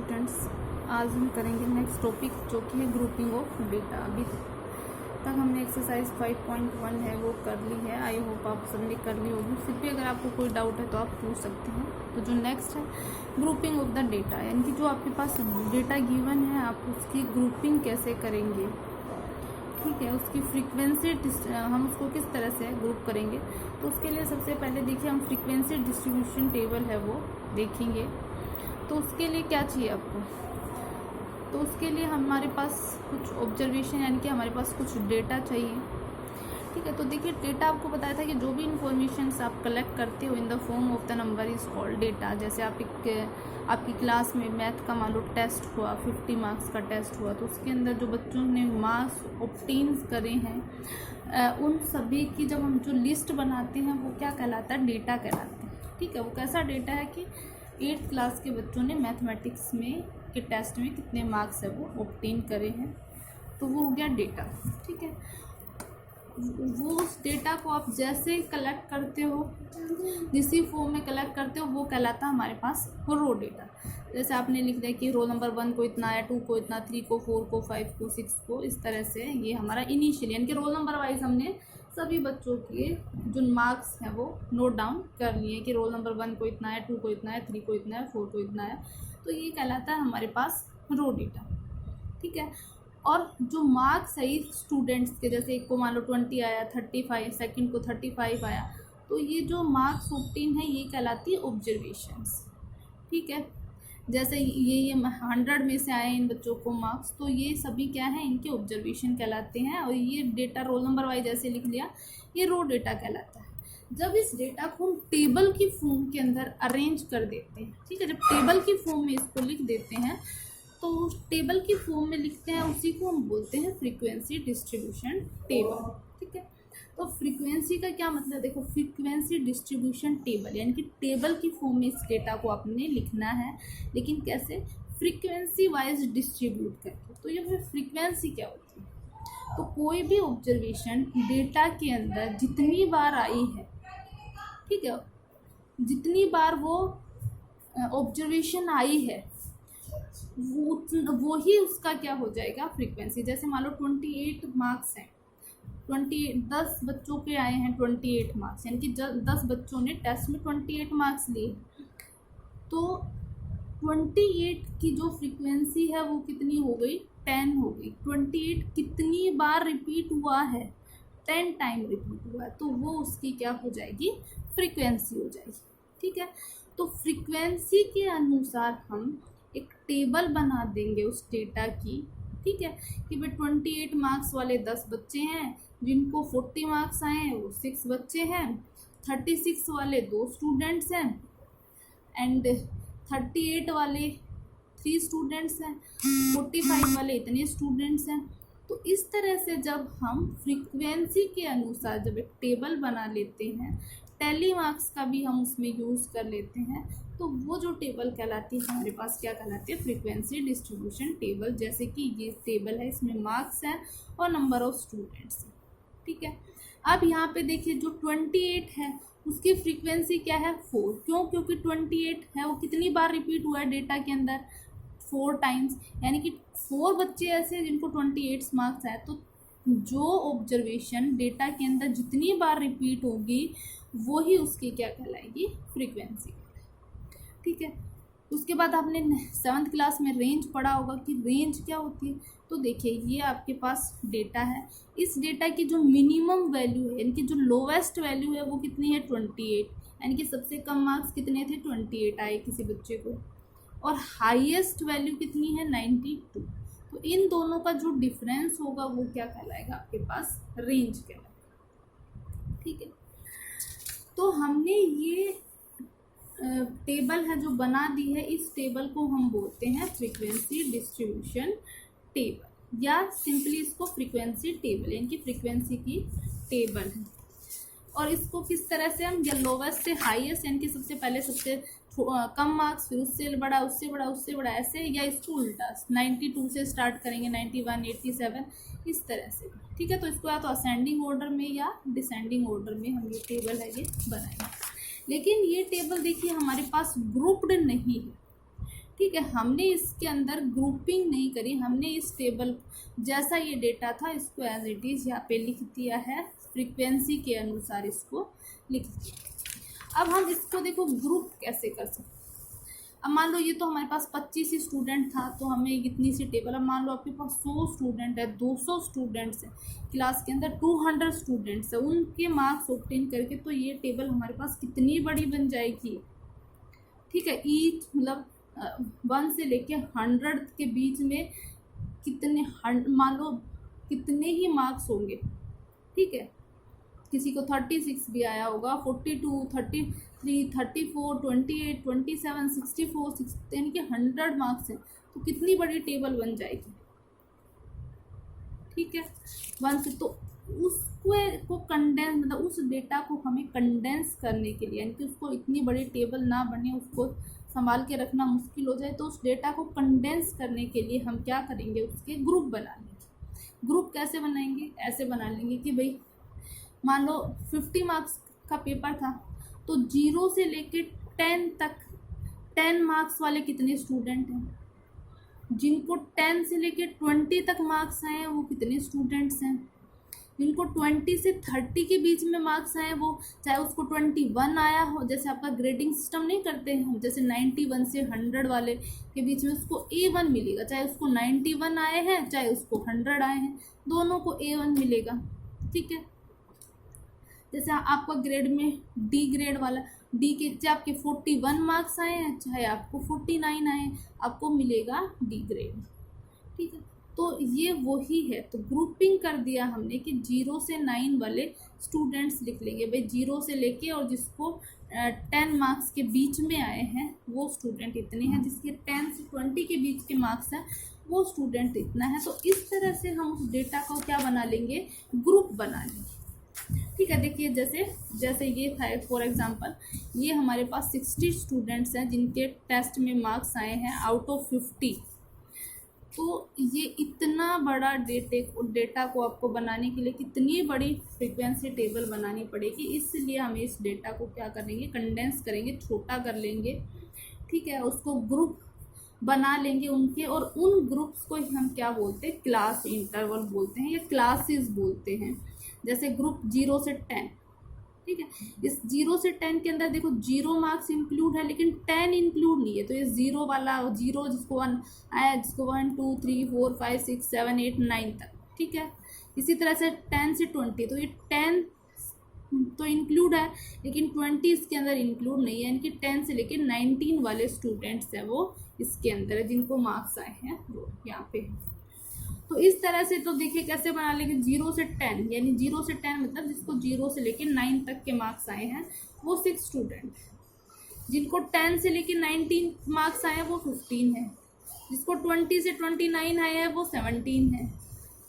Students, आज हम करेंगे नेक्स्ट टॉपिक जो कि है ग्रुपिंग ऑफ डेटा। अभी तक हमने एक्सरसाइज 5.1 है वो कर ली है। आई होप आप सबने कर ली होगी। फिर भी अगर आपको कोई डाउट है तो आप पूछ सकते हैं। तो जो नेक्स्ट है ग्रुपिंग ऑफ द डेटा, यानी कि जो आपके पास डेटा गिवन है आप उसकी ग्रुपिंग कैसे करेंगे, ठीक है, उसकी फ्रीक्वेंसी हम उसको किस तरह से ग्रुप करेंगे। तो उसके लिए सबसे पहले देखिए हम फ्रीक्वेंसी डिस्ट्रीब्यूशन टेबल है वो देखेंगे। तो उसके लिए क्या चाहिए आपको, तो उसके लिए हमारे पास कुछ ऑब्जर्वेशन यानी कि हमारे पास कुछ डेटा चाहिए, ठीक है। तो देखिए डेटा आपको बताया था कि जो भी इंफॉर्मेशन आप कलेक्ट करते हो in the form of the number is called data. जैसे आपकी क्लास में मैथ का मान लो टेस्ट हुआ, 50 मार्क्स का टेस्ट हुआ, तो उसके अंदर जो बच्चों ने मार्क्स ऑब्टेन करे हैं उन सभी की जब हम जो लिस्ट बनाते हैं वो क्या कहलाता है, डेटा कहलाता है, ठीक है। वो कैसा डेटा है कि 8th क्लास के बच्चों ने मैथमेटिक्स में के टेस्ट में कितने मार्क्स है वो ऑब्टेन करे हैं, तो वो हो गया डेटा, ठीक है। वो उस डेटा को आप जैसे कलेक्ट करते हो, जिस फॉर्म में कलेक्ट करते हो, वो कहलाता है हमारे पास रो डेटा। जैसे आपने लिख दिया कि रोल नंबर 1 को इतना है, 2 को इतना, 3 को, 4 को, 5 को, 6 को, इस तरह से ये हमारा इनिशियल यानी कि रोल नंबर वाइज हमने सभी बच्चों के जो मार्क्स हैं वो नोट डाउन कर लिए कि रोल नंबर 1 को इतना है, 2 को इतना है, 3 को इतना है, 4 को इतना है। तो ये कहलाता है हमारे पास रो डेटा, ठीक है। और जो मार्क्स है स्टूडेंट्स के, जैसे एक को मान लो 20 आया, 35, सेकंड को 35 आया, तो ये जो मार्क्स ऑब्टेन है ये कहलाती है ऑब्जर्वेशंस, ठीक है। जैसे ये 100 में से आए इन बच्चों को मार्क्स, तो ये सभी क्या है, इनके ऑब्जर्वेशन कहलाते हैं। और ये डेटा रोल नंबर वाइज जैसे लिख लिया, ये रो डेटा कहलाता है। जब इस डेटा को हम टेबल की फॉर्म के अंदर अरेंज कर देते हैं, ठीक है, जब टेबल की फॉर्म में इसको लिख देते हैं तो टेबल की फॉर्म में लिखते हैं, उसी को हम बोलते हैं फ्रीक्वेंसी डिस्ट्रीब्यूशन टेबल, ठीक है। तो फ्रीक्वेंसी का क्या मतलब, देखो फ्रीक्वेंसी डिस्ट्रीब्यूशन टेबल यानी कि टेबल की फॉर्म में इस डेटा को आपने लिखना है, लेकिन कैसे, फ्रीक्वेंसी वाइज डिस्ट्रीब्यूट करके। तो ये फ्रीक्वेंसी क्या होती है, तो कोई भी ऑब्जर्वेशन डेटा के अंदर जितनी बार आई है, ठीक है, जितनी बार वो ऑब्जर्वेशन आई है वो ही उसका क्या हो जाएगा, फ्रीक्वेंसी। जैसे मान लो 28 मार्क्स हैं, 10 बच्चों के आए हैं 28 मार्क्स, यानी कि 10 बच्चों ने टेस्ट में 28 मार्क्स लिए, तो 28 की जो फ्रीक्वेंसी है वो कितनी हो गई, 10 हो गई। 28 कितनी बार रिपीट हुआ है, 10 टाइम रिपीट हुआ है, तो वो उसकी क्या हो जाएगी, फ्रीक्वेंसी हो जाएगी, ठीक है। तो फ्रीक्वेंसी के अनुसार हम एक टेबल बना देंगे उस डेटा की, ठीक है, कि भाई 28 मार्क्स वाले 10 बच्चे हैं, जिनको 40 मार्क्स आए हैं वो 6 बच्चे हैं, 36 वाले 2 स्टूडेंट्स हैं, एंड 38 वाले 3 स्टूडेंट्स हैं, 45 वाले इतने स्टूडेंट्स हैं। तो इस तरह से जब हम फ्रीक्वेंसी के अनुसार जब एक टेबल बना लेते हैं, टैली मार्क्स का भी हम उसमें यूज़ कर लेते हैं, तो वो जो टेबल कहलाती है हमारे पास क्या कहलाती है, फ्रीक्वेंसी डिस्ट्रीब्यूशन टेबल। जैसे कि ये टेबल है, इसमें मार्क्स हैं और नंबर ऑफ स्टूडेंट्स हैं, ठीक है। अब यहाँ पे देखिए जो 28 है उसकी फ्रीक्वेंसी क्या है, 4। क्यों, क्योंकि 28 है वो कितनी बार रिपीट हुआ है डेटा के अंदर, 4 टाइम्स, यानी कि 4 बच्चे ऐसे जिनको 28 मार्क्स आए। तो जो ऑब्जर्वेशन डेटा के अंदर जितनी बार रिपीट होगी वो ही उसकी क्या कहलाएगी, फ्रीक्वेंसी, ठीक है। उसके बाद आपने 7th क्लास में रेंज पढ़ा होगा कि रेंज क्या होती है। तो देखिए ये आपके पास डेटा है, इस डेटा की जो मिनिमम वैल्यू है यानी कि जो लोवेस्ट वैल्यू है वो कितनी है, 28, यानी कि सबसे कम मार्क्स कितने थे, 28 आए किसी बच्चे को, और हाईएस्ट वैल्यू कितनी है, 92। तो इन दोनों का जो डिफरेंस होगा वो क्या कहलाएगा, आपके पास रेंज कहलाएगा, ठीक है। तो हमने ये टेबल है जो बना दी है, इस टेबल को हम बोलते हैं फ्रीक्वेंसी डिस्ट्रीब्यूशन टेबल, या सिंपली इसको फ्रीक्वेंसी टेबल यानी कि फ्रीक्वेंसी की टेबल है। और इसको किस तरह से हम, या लोवेस्ट से हाईएस्ट यानी कि सबसे पहले सबसे कम मार्क्स, फिर उससे बड़ा, उससे बड़ा, उससे बड़ा, ऐसे, या इसको उल्टा 92 से स्टार्ट करेंगे, 91, 87, इस तरह से, ठीक है। तो इसको या तो असेंडिंग ऑर्डर में या डिसेंडिंग ऑर्डर में हम ये टेबल है ये बनाएंगे। लेकिन ये टेबल देखिए हमारे पास ग्रुप्ड नहीं है, ठीक है। हमने इसके अंदर ग्रुपिंग नहीं करी, हमने इस टेबल जैसा ये डेटा था इसको एज इट इज़ यहाँ पे लिख दिया है, फ्रीक्वेंसी के अनुसार इसको लिख दिया। अब हम इसको देखो ग्रुप कैसे कर सकते। अब मान लो ये तो हमारे पास 25 ही स्टूडेंट था तो हमें इतनी सी टेबल। अब मान लो आपके पास 100 स्टूडेंट है, 200 स्टूडेंट्स हैं क्लास के अंदर, 200 स्टूडेंट्स है, उनके मार्क्स ऑब्टेन करके तो ये टेबल हमारे पास कितनी बड़ी बन जाएगी। ठीक है, ईच मतलब 1 से लेके 100 के बीच में कितने मान लो कितने ही मार्क्स होंगे। ठीक है, किसी को 36 भी आया होगा, 42, 33, 34, 28, 27, 64, यानी कि 100 मार्क्स हैं तो कितनी बड़ी टेबल बन जाएगी। ठीक है, 1 से तो उसको कंडेंस मतलब उस डेटा को हमें कंडेंस करने के लिए, यानी कि उसको इतनी बड़ी टेबल ना बने, उसको संभाल के रखना मुश्किल हो जाए, तो उस डेटा को कंडेंस करने के लिए हम क्या करेंगे, उसके ग्रुप बना लेंगे। ग्रुप कैसे बनाएंगे, ऐसे बना लेंगे कि भाई मान लो 50 मार्क्स का पेपर था तो 0 से लेके 10 तक 10 मार्क्स वाले कितने स्टूडेंट हैं, जिनको 10 से लेके 20 तक मार्क्स आए हैं वो कितने स्टूडेंट्स हैं, जिनको 20 से 30 के बीच में मार्क्स आए वो चाहे उसको 21 आया हो, जैसे आपका ग्रेडिंग सिस्टम नहीं करते हैं हम, जैसे 91 से 100 वाले के बीच में उसको A1 मिलेगा, चाहे उसको 91 आए हैं चाहे उसको 100 आए हैं, दोनों को A1 मिलेगा। ठीक है, जैसे आपका ग्रेड में डी ग्रेड वाला, डी के चाहे आपके 41 मार्क्स आए हैं चाहे आपको 49 आए, आपको मिलेगा डी ग्रेड। ठीक है, तो ये वही है। तो ग्रुपिंग कर दिया हमने कि 0 से 9 वाले स्टूडेंट्स लिख लेंगे भाई, 0 से लेके और जिसको 10 मार्क्स के बीच में आए हैं वो स्टूडेंट इतने हैं, जिसके 10 से 20 के बीच के मार्क्स हैं वो स्टूडेंट इतना है। तो इस तरह से हम उस डेटा को क्या बना लेंगे, ग्रुप बना लेंगे। ठीक है, देखिए जैसे ये था फॉर एग्जांपल, ये हमारे पास 60 स्टूडेंट्स हैं जिनके टेस्ट में मार्क्स आए हैं आउट ऑफ 50। तो ये इतना बड़ा डेटा को आपको बनाने के लिए कितनी बड़ी फ्रीक्वेंसी टेबल बनानी पड़ेगी, इसलिए हमें इस डेटा को क्या करेंगे, कंडेंस करेंगे, छोटा कर लेंगे। ठीक है, उसको ग्रुप बना लेंगे उनके, और उन ग्रुप्स को हम क्या बोलते हैं, क्लास इंटरवल बोलते हैं या क्लासेस बोलते हैं। जैसे ग्रुप 0 से 10। ठीक है, इस 0 से 10 के अंदर देखो 0 मार्क्स इंक्लूड है लेकिन 10 इंक्लूड नहीं है, तो ये 0 वाला 0 जिसको 1 आया, जिसको 1 2 3 4 5 6 7 8 9 तक। ठीक है, इसी तरह से 10 से 20, तो ये 10 तो इंक्लूड है लेकिन 20 इसके अंदर इंक्लूड नहीं है, यानी कि 10 से लेके 19 वाले स्टूडेंट्स हैं वो इसके अंदर है, जिनको मार्क्स आए हैं वो यहाँ पे। तो इस तरह से तो देखिए कैसे बना लेंगे, 0 से 10, यानी 0 से 10 मतलब जिसको 0 से लेके 9 तक के मार्क्स आए हैं वो 6 स्टूडेंट, जिनको 10 से लेके 19 मार्क्स आए हैं वो 15 है, जिसको 20 से 29 आए हैं वो 17 है,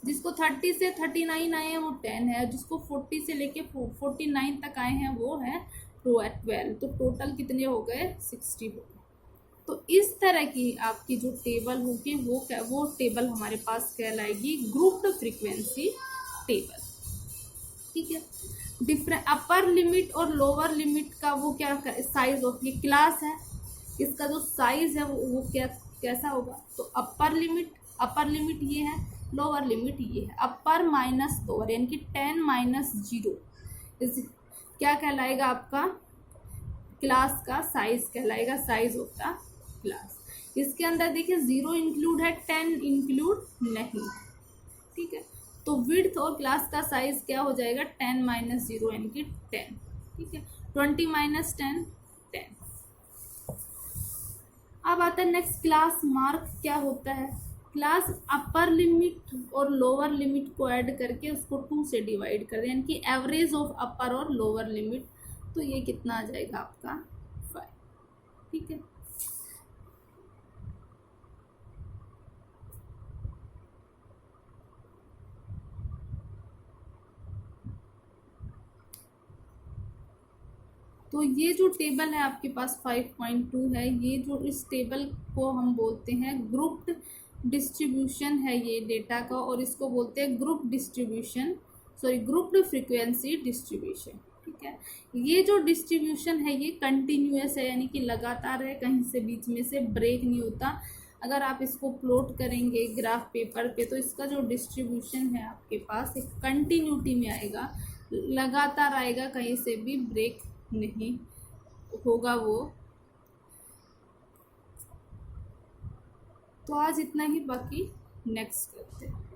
जिसको 30 से 39 आए हैं वो 10 है, जिसको 40 से लेके 49 तक आए हैं वो है 12। तो टोटल कितने हो गए, 60 हो गए। तो इस तरह की आपकी जो टेबल होगी वो टेबल हमारे पास कहलाएगी ग्रुप्ड फ्रीक्वेंसी टेबल। ठीक है, डिफरेंट अपर लिमिट और लोअर लिमिट का वो क्या साइज ऑफ, ये क्लास है, इसका जो साइज है वो क्या कैसा होगा, तो अपर लिमिट ये है, लोअर लिमिट ये है। अपर माइनस लोअर यानी कि 10 माइनस 0 क्या कहलाएगा, आपका क्लास का साइज कहलाएगा, साइज ऑफ द क्लास। इसके अंदर देखिए 0 इंक्लूड है, 10 इंक्लूड नहीं। ठीक है, तो विड्थ और क्लास का साइज क्या हो जाएगा, 10 माइनस 0 यानी कि 10। ठीक है, 20 माइनस 10 10। अब आता है नेक्स्ट, क्लास मार्क क्या होता है। क्लास अपर लिमिट और लोअर लिमिट को ऐड करके उसको 2 से डिवाइड कर दें, यानी कि एवरेज ऑफ अपर और लोअर लिमिट, तो ये कितना आ जाएगा आपका 5। ठीक है, तो ये जो टेबल है आपके पास 5.2 है, ये जो इस टेबल को हम बोलते हैं ग्रुप्ड डिस्ट्रीब्यूशन है ये डेटा का, और इसको बोलते हैं ग्रुप्ड फ्रीक्वेंसी डिस्ट्रीब्यूशन। ठीक है। ये जो डिस्ट्रीब्यूशन है ये कंटिन्यूअस है, यानी कि लगातार है, कहीं से बीच में से ब्रेक नहीं होता। अगर आप इसको प्लॉट करेंगे ग्राफ पेपर पे तो इसका जो डिस्ट्रीब्यूशन है आपके पास एक कंटिन्यूटी में आएगा, लगातार आएगा, कहीं से भी ब्रेक नहीं होगा वो। तो आज इतना ही, बाकी नेक्स्ट करते हैं।